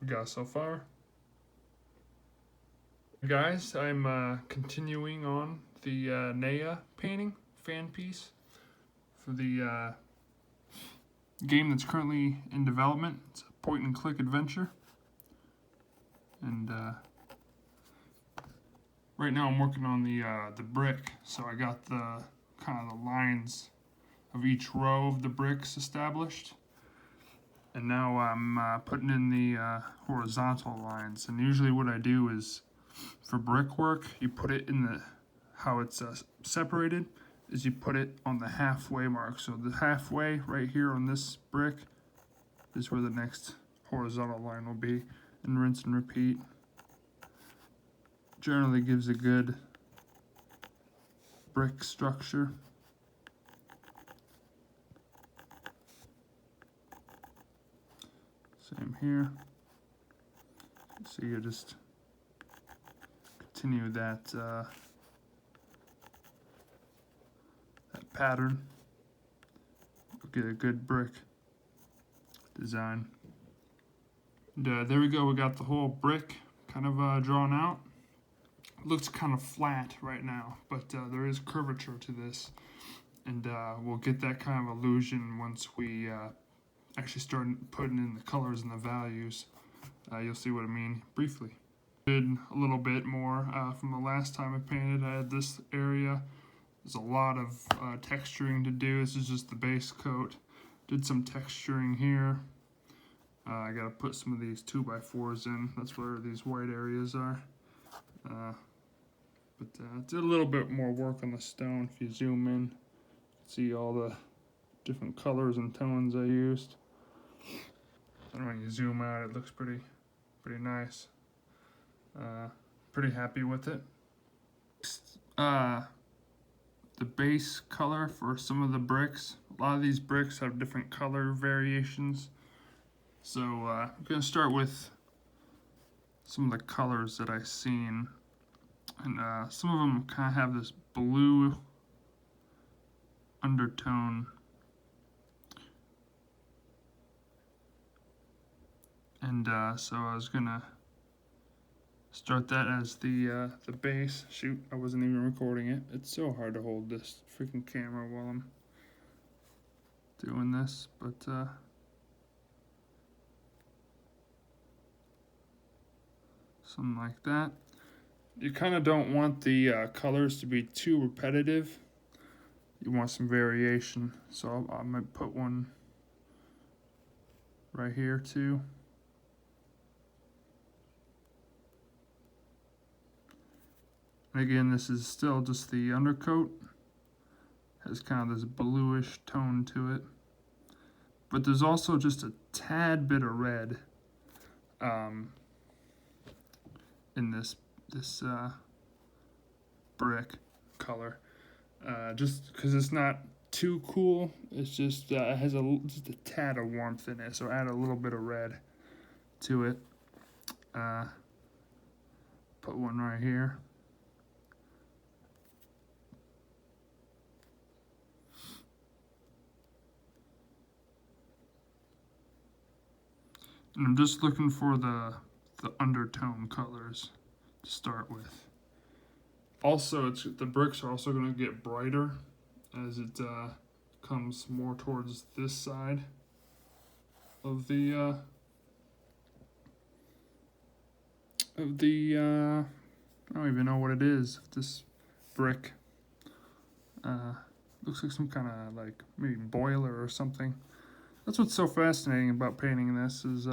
we got so far. Guys, I'm continuing on the Neyyah painting fan piece for the game that's currently in development. It's a point and click adventure. And right now I'm working on the brick, so I got the kind of the lines of each row of the bricks established. And now I'm putting in the horizontal lines. And usually what I do is, for brickwork, you put it in the, how it's separated, is you put it on the halfway mark. So the halfway right here on this brick is where the next horizontal line will be. And rinse and repeat. Generally gives a good brick structure. Same here. So you just continue that that pattern. Get a good brick design. And there we go. We got the whole brick kind of drawn out. It looks kind of flat right now, but there is curvature to this, and we'll get that kind of illusion once we actually start putting in the colors and the values. You'll see what I mean briefly. Did a little bit more from the last time I painted. I had this area. There's a lot of texturing to do. This is just the base coat. Did some texturing here. I gotta put some of these 2x4s in. That's where these white areas are. But did a little bit more work on the stone. If you zoom in, see all the different colors and tones I used. And when you zoom out, it looks pretty nice. Pretty happy with it. The base color for some of the bricks. A lot of these bricks have different color variations. So I'm gonna start with some of the colors that I've seen. And some of them kind of have this blue undertone. And so I was gonna start that as the base. Shoot, I wasn't even recording it. It's so hard to hold this freaking camera while I'm doing this, but something like that. You kind of don't want the colors to be too repetitive. You want some variation, so I might put one right here too. And again, this is still just the undercoat. Has kind of this bluish tone to it. But there's also just a tad bit of red in this brick color. Just because it's not too cool, it's just it has just a tad of warmth in it. So add a little bit of red to it. Put one right here. And I'm just looking for the undertone colors to start with. Also, the bricks are also going to get brighter as it comes more towards this side of the I don't even know what it is. This brick looks like some kind of like maybe boiler or something. That's what's so fascinating about painting this is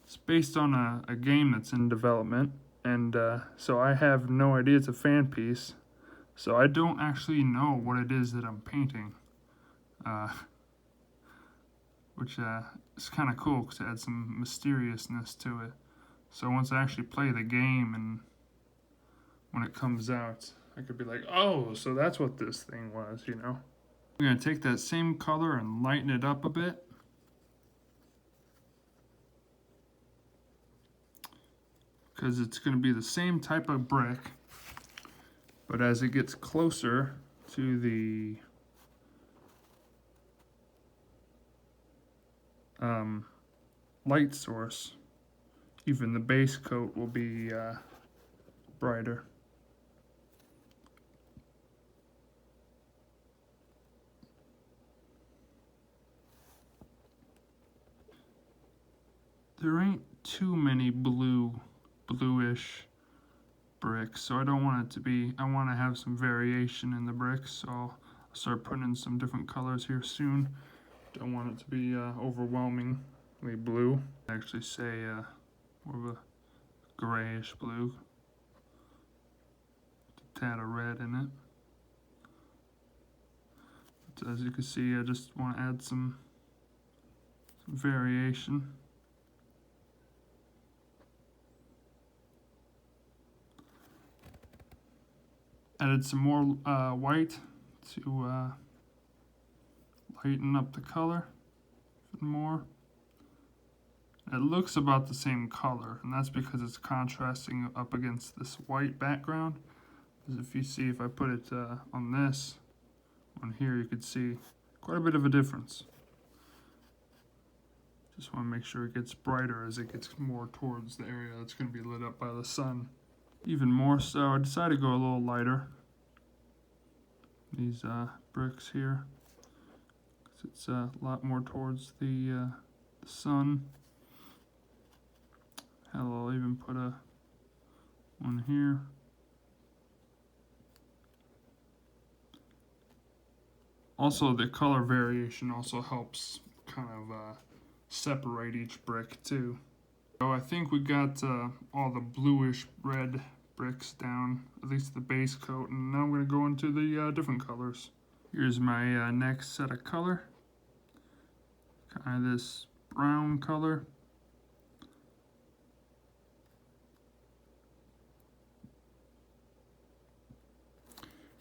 it's based on a game that's in development, and so I have no idea. It's a fan piece, so I don't actually know what it is that I'm painting, which is kind of cool because it adds some mysteriousness to it. So once I actually play the game and when it comes out, I could be like, oh, so that's what this thing was, you know? I'm going to take that same color and lighten it up a bit. Because it's going to be the same type of brick, but as it gets closer to the light source, even the base coat will be brighter. There ain't too many bluish bricks, so I don't want it to be, I want to have some variation in the bricks, so I'll start putting in some different colors here soon. Don't want it to be overwhelmingly blue. I actually say more of a grayish blue, a tad of red in it. But as you can see, I just want to add some variation. Added some more white to lighten up the color even more. It looks about the same color, and that's because it's contrasting up against this white background. As if you see, if I put it on this, on here, you could see quite a bit of a difference. Just want to make sure it gets brighter as it gets more towards the area that's going to be lit up by the sun. Even more so, I decided to go a little lighter. These bricks here, because it's a lot more towards the sun. Hell, I'll even put one here. Also, the color variation also helps kind of separate each brick too. So I think we got all the bluish red bricks down, at least the base coat, and now I'm going to go into the different colors. Here's my next set of color, kind of this brown color.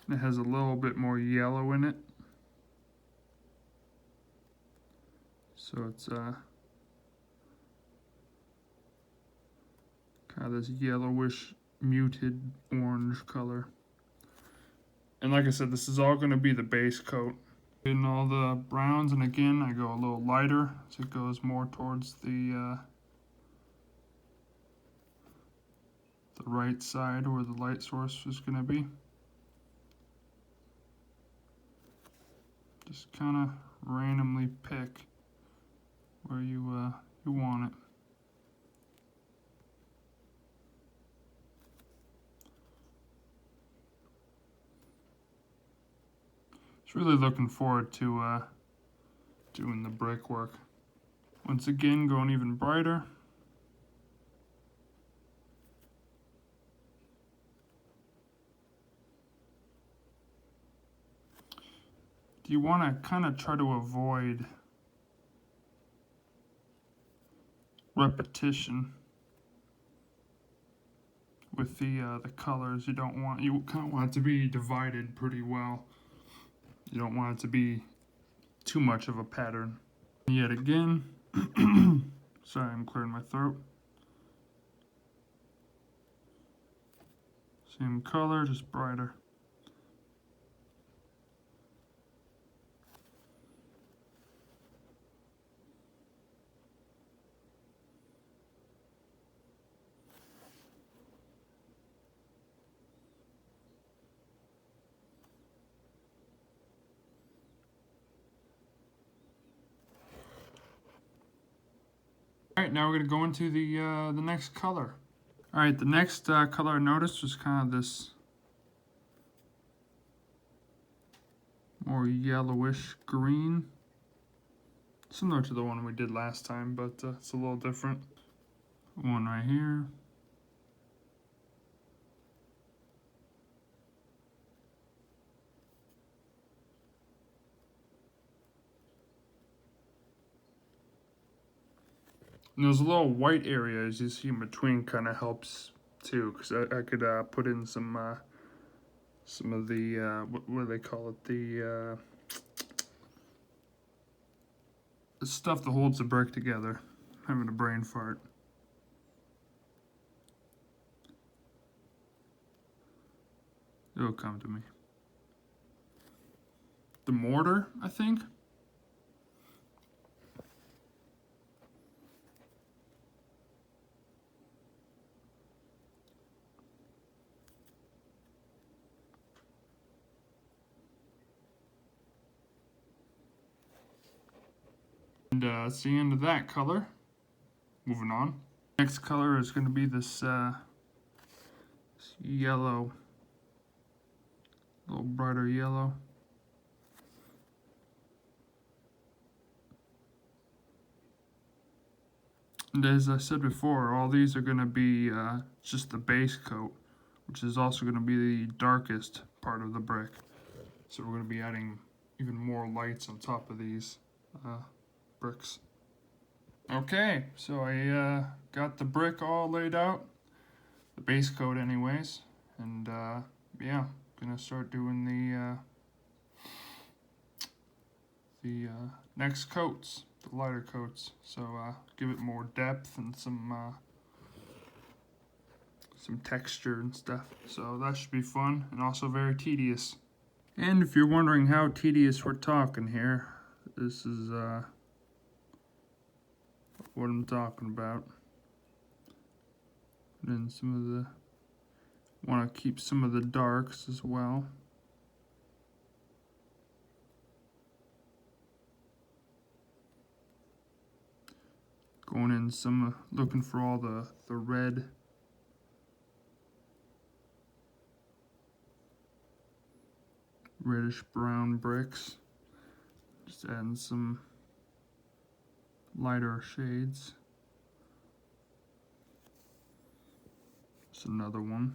And it has a little bit more yellow in it, so it's kind of this yellowish muted orange color. And like I said, this is all going to be the base coat. In all the browns, and again I go a little lighter so it goes more towards the right side where the light source is going to be. Just kind of randomly pick where you want it. Really looking forward to doing the brickwork. Once again, going even brighter. You want to kind of try to avoid repetition with the colors. You kind of want it to be divided pretty well. You don't want it to be too much of a pattern. Yet again, sorry, I'm clearing my throat. Same color, just brighter. Alright, now we're going to go into the next color. Alright, the next color I noticed was kind of this more yellowish green. Similar to the one we did last time, but it's a little different. One right here. And there's a little white area, as you see in between, kind of helps too, because I could put in some of the what do they call it, the stuff that holds the brick together. I'm having a brain fart. It'll come to me. The mortar, I think. And that's the end of that color. Moving on. Next color is going to be this yellow, a little brighter yellow. And as I said before, all these are going to be just the base coat, which is also going to be the darkest part of the brick. So we're going to be adding even more lights on top of these bricks. Okay, so I got the brick all laid out, the base coat anyways, and yeah, gonna start doing the next coats, the lighter coats. So give it more depth and some texture and stuff. So that should be fun and also very tedious. And if you're wondering how tedious we're talking here, this is what I'm talking about. And some of the, want to keep some of the darks as well. Going in some, looking for all the red. Reddish brown bricks. Just adding some lighter shades. Just another one.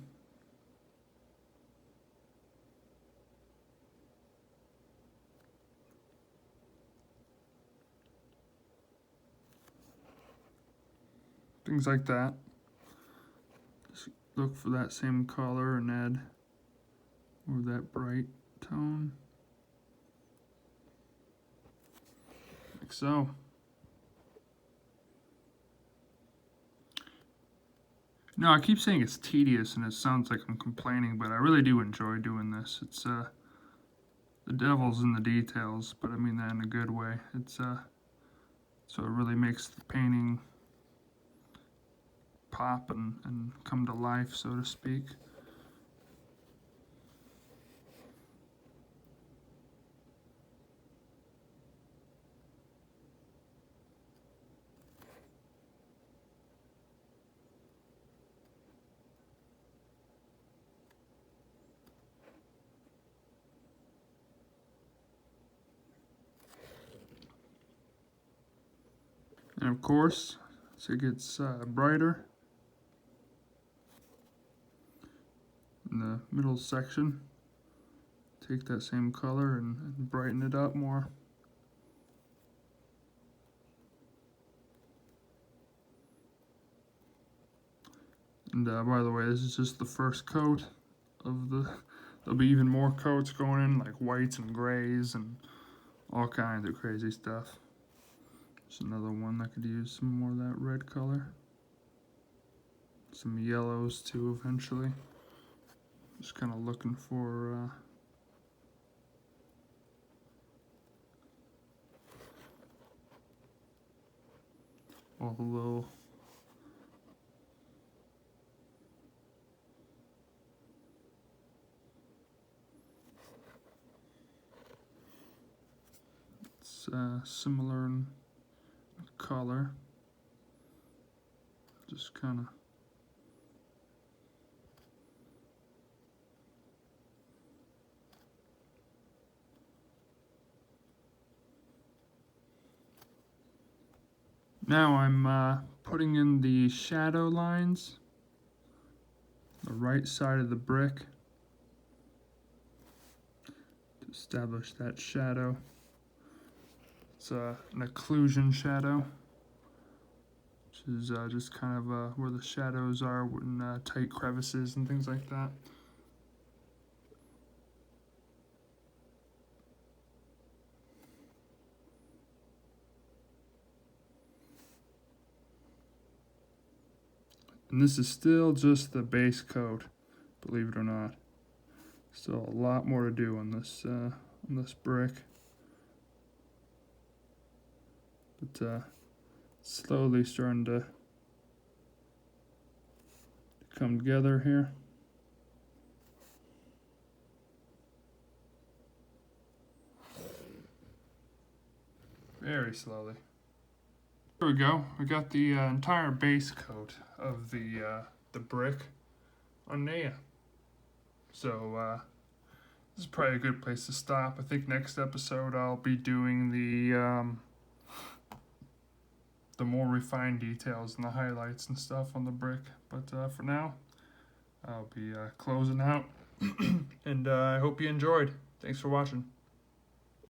Things like that. Just look for that same color and add more of that bright tone. Like so. No, I keep saying it's tedious and it sounds like I'm complaining, but I really do enjoy doing this. It's the devil's in the details, but I mean that in a good way. It's so it really makes the painting pop and come to life, so to speak. And of course, as it gets brighter in the middle section, take that same color and brighten it up more. And by the way, this is just the first coat of there'll be even more coats going in, like whites and grays and all kinds of crazy stuff. There's another one that could use some more of that red color. Some yellows too eventually. Just kind of looking for all the little similar in color. Just kind of now I'm putting in the shadow lines, the right side of the brick, to establish that shadow. It's an occlusion shadow, which is just kind of where the shadows are in tight crevices and things like that. And this is still just the base coat, believe it or not. Still a lot more to do on this brick. But slowly starting to come together here. Very slowly. There we go. We got the entire base coat of the brick on Neyyah. So this is probably a good place to stop. I think next episode I'll be doing the more refined details and the highlights and stuff on the brick. But for now, I'll be closing out. And I hope you enjoyed. Thanks for watching.